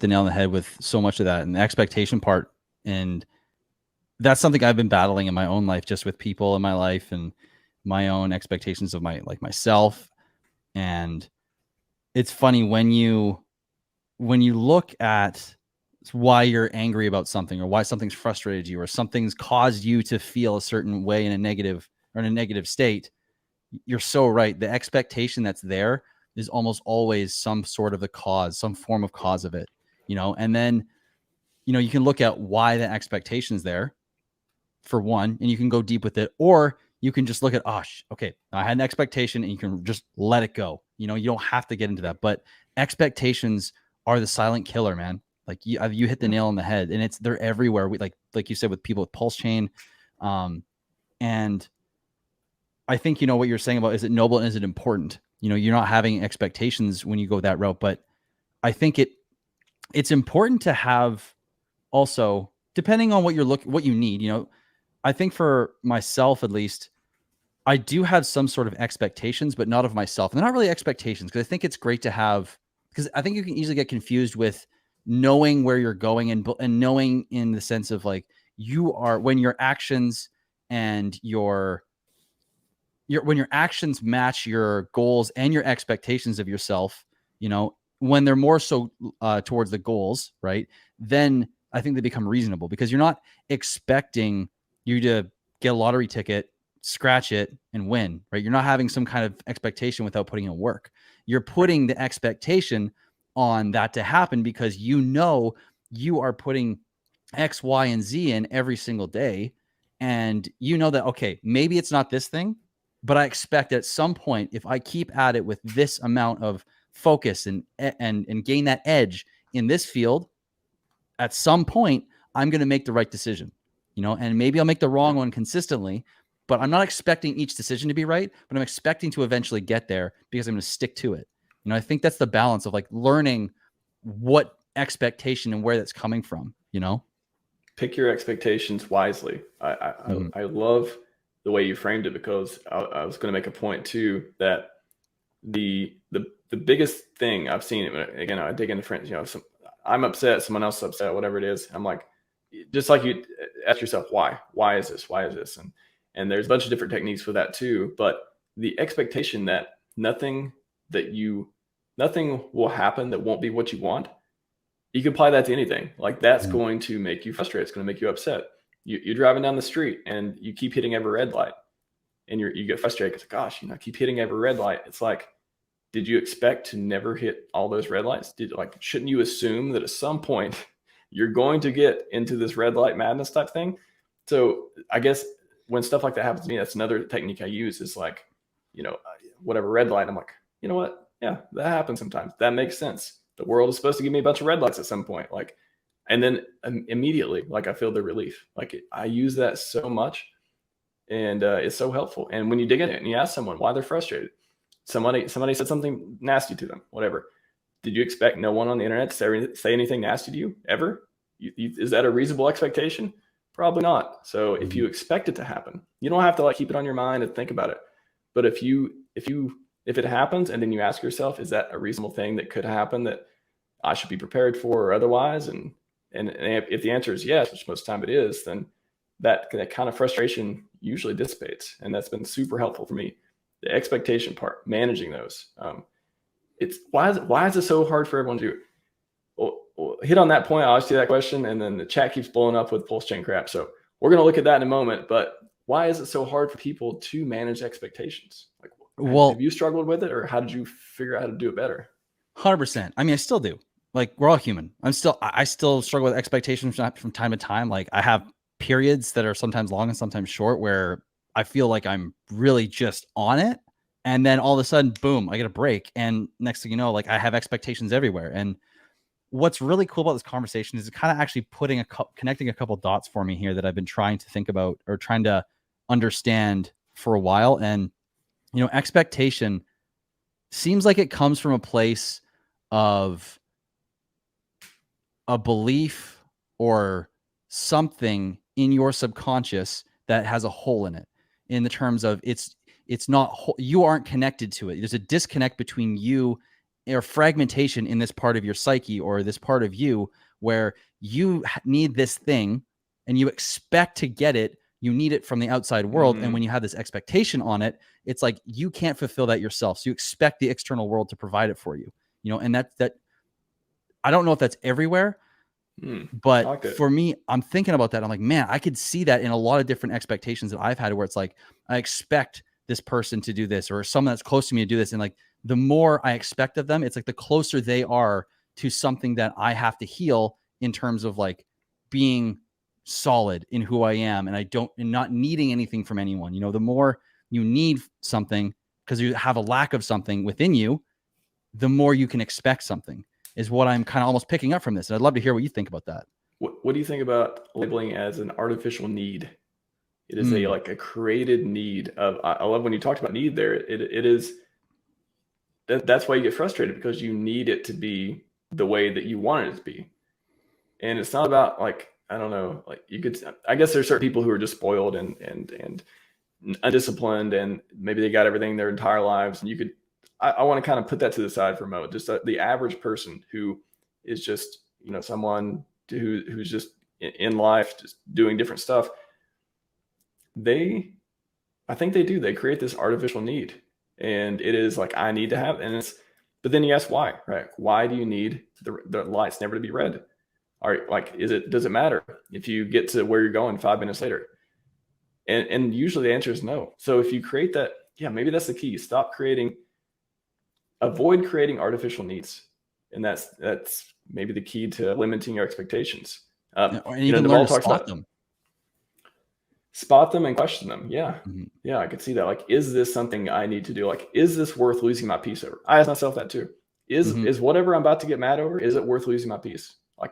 the nail on the head with so much of that, and the expectation part. And that's something I've been battling in my own life, just with people in my life and my own expectations of myself. And it's funny when you look at why you're angry about something, or why something's frustrated you, or something's caused you to feel a certain way in a negative state. You're so right. The expectation that's there is almost always some sort of the cause, some form of cause of it, and then, you can look at why the expectation's there, for one, and you can go deep with it, or you can just look at, okay, I had an expectation, and you can just let it go. You don't have to get into that, but expectations are the silent killer, man. Like you hit the nail on the head, and they're everywhere. We like you said, with people with PulseChain. And I think, what you're saying about, is it noble and is it important? You're not having expectations when you go that route, but I think it's important to have also, depending on what you need. I think for myself, at least, I do have some sort of expectations, but not of myself. And they're not really expectations, because I think it's great to have, because I think you can easily get confused with knowing where you're going, and knowing in the sense of, like, when your actions and when your actions match your goals and your expectations of yourself, when they're more so towards the goals, right? Then I think they become reasonable, because you're not expecting you to get a lottery ticket, scratch it, and win, right? You're not having some kind of expectation without putting in work. You're putting the expectation on that to happen, because you are putting X, Y, and Z in every single day. And that, okay, maybe it's not this thing, but I expect at some point, if I keep at it with this amount of focus and gain that edge in this field, at some point, I'm going to make the right decision, and maybe I'll make the wrong one consistently, but I'm not expecting each decision to be right, but I'm expecting to eventually get there, because I'm going to stick to it. I think that's the balance of, like, learning what expectation and where that's coming from, Pick your expectations wisely. I love the way you framed it, because I was going to make a point too, that the biggest thing I've seen, again, I dig into friends, I'm upset, someone else is upset, whatever it is. I'm like, just like you ask yourself, why is this? And there's a bunch of different techniques for that too. But the expectation that nothing will happen that won't be what you want, you can apply that to anything. Like, that's going to make you frustrated. It's going to make you upset. You're driving down the street and you keep hitting every red light, and you get frustrated because, gosh, I keep hitting every red light. It's like, did you expect to never hit all those red lights? Shouldn't you assume that at some point you're going to get into this red light madness type thing? So I guess when stuff like that happens to me, that's another technique I use, is like, whatever red light, I'm like, you know what? Yeah, that happens sometimes. That makes sense. The world is supposed to give me a bunch of red lights at some point. And then immediately, I feel the relief. I use that so much, and it's so helpful. And when you dig in it and you ask someone why they're frustrated, somebody said something nasty to them, whatever. Did you expect no one on the internet to say anything nasty to you ever? Is that a reasonable expectation? Probably not. So if you expect it to happen, you don't have to keep it on your mind and think about it. But if it happens, and then you ask yourself, is that a reasonable thing that could happen that I should be prepared for, or otherwise? And if the answer is yes, which most of the time it is, then that kind of frustration usually dissipates. And that's been super helpful for me. The expectation part, managing those. It's why is it so hard for everyone to do? We'll hit on that point. I always see that question, and then the chat keeps blowing up with PulseChain crap. So we're going to look at that in a moment. But why is it so hard for people to manage expectations? Have you struggled with it, or how did you figure out how to do it better? 100%. I mean, I still do. We're all human. I still struggle with expectations from time to time. I have periods that are sometimes long and sometimes short, where I feel like I'm really just on it. And then all of a sudden, boom, I get a break. And next thing you know, I have expectations everywhere. And what's really cool about this conversation is kind of actually connecting a couple dots for me here that I've been trying to think about, or trying to understand for a while. And, expectation seems like it comes from a place of a belief or something in your subconscious that has a hole in it, in the terms of it's not, you aren't connected to it. There's a disconnect between you or fragmentation in this part of your psyche or this part of you where you need this thing and you expect to get it. You need it from the outside world. And when you have this expectation on it, it's like you can't fulfill that yourself. So you expect the external world to provide it for you, you know, and that I don't know if that's everywhere, but like for me, I'm thinking about that. I'm like, man, I could see that in a lot of different expectations that I've had where it's like, I expect this person to do this or someone that's close to me to do this. And like, the more I expect of them, it's like the closer they are to something that I have to heal in terms of like being solid in who I am. And not needing anything from anyone. You know, the more you need something because you have a lack of something within you, the more you can expect something is what I'm kind of almost picking up from this. And I'd love to hear what you think about that. What do you think about labeling as an artificial need? It is a created need of, I love when you talked about need there. It is, that's why you get frustrated, because you need it to be the way that you want it to be. And it's not about like, I don't know, like I guess there's certain people who are just spoiled and undisciplined, and maybe they got everything their entire lives. And I want to kind of put that to the side for a moment. Just the average person who is just, you know, someone who's just in life, just doing different stuff. I think they create this artificial need, and it is like, I need to have, but then you ask why, right? Why do you need the lights never to be red? All right, like, does it matter if you get to where you're going 5 minutes later? And usually the answer is no. So if you create that, maybe that's the key. Avoid creating artificial needs. And that's maybe the key to limiting your expectations. And even learn to spot them. Spot them and question them. Yeah. Yeah, I could see that. Like, is this something I need to do? Like, is this worth losing my peace over? I ask myself that too. Is whatever I'm about to get mad over, is it worth losing my peace?